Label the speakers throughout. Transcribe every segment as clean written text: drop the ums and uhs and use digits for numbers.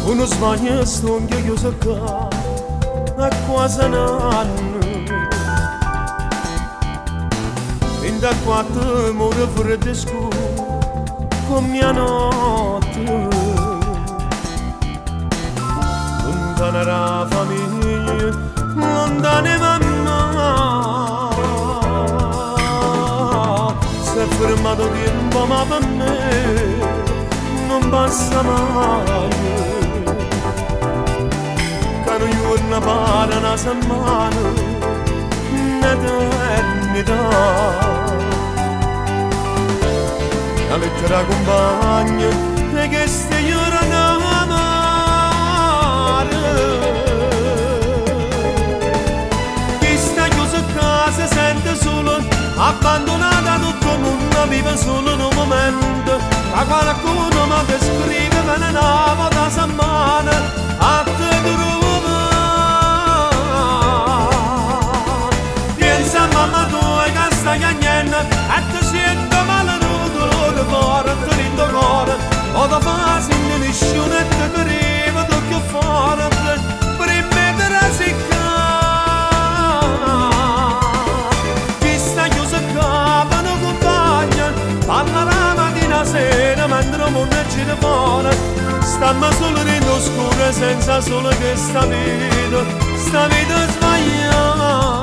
Speaker 1: Uno sbaglia stonghia chiusa qua, è quasi un anno. In da quattro muore freddo scuro, come mia notte. Lontana la famiglia, lontana mamma. Si è fermato tempo ma per me non passa mai. Cano giorno pare una settimana, un'eternità. La lettera compagna di queste giornate amare. Chi sta chiuso a casa sente solo, abbandonata tutto il mondo, vive solo in un momento. Ma qualcuno mi descrive bene una volta a settimana, a te trova. Pensa a mamma tua che sta chiagnendo, e ti sento male nel cuore, ti rindo cuore. O da fase in nessuno e ti creva, tu che fare, per rimettere a secca. Chi sta chiuso a capo non compagna, parla la mattina sera mentre il mondo gira fuori. Stamma solo in oscuro senza solo questa vita sbagliata.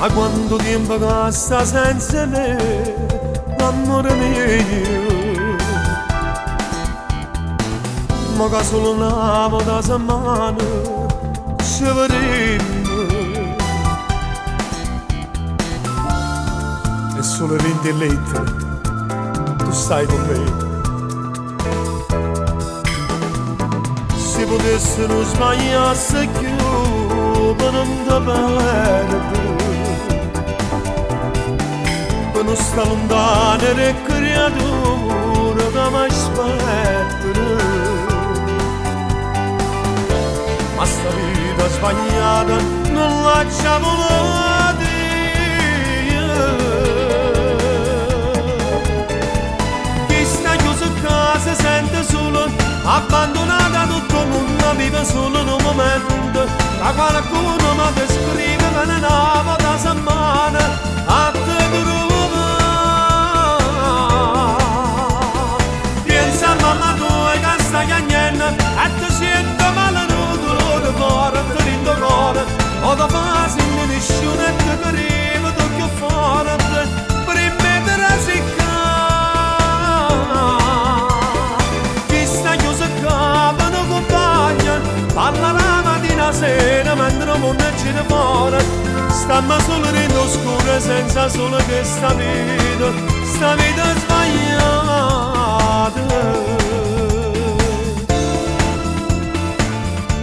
Speaker 1: Ma quanto tempo che sta senza me, amore mio. Ma che solo una volta a settimana ci vedremo. E solo 20 lettere, tu stai con me. Se potessero sbagliarsi più, per non ti perdere. Per non stare lontano dal creatore che mi aspetta. Ma sta vita sbagliata non la c'è voluta io. Chi sta chiuso a casa sente solo, abbandonata tutto il mondo, vive solo in un momento. Ma qualcuno mi descrive bene una volta a settimana, a te trova. Pensa a mamma tua che sta chiagnendo, e ti sento male nel cuore, ti rindo cuore. O da fase in nessuno e ti creva, tu che fare, per rimettere a secca. Chi sta chiuso a capo non compagna, parla la mattina sera mentre il mondo gira fuori. Stamma solo in oscuro senza solo questa vita sbagliata.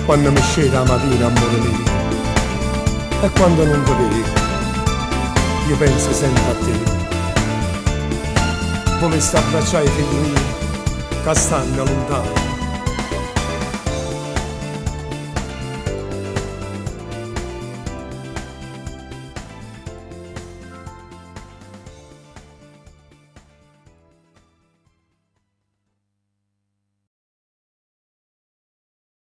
Speaker 1: Quando mi scende la mattina, amore mio, e quando non ti vedo, io penso sempre a te. Vorresti abbracciare i figli miei che stanno lontano.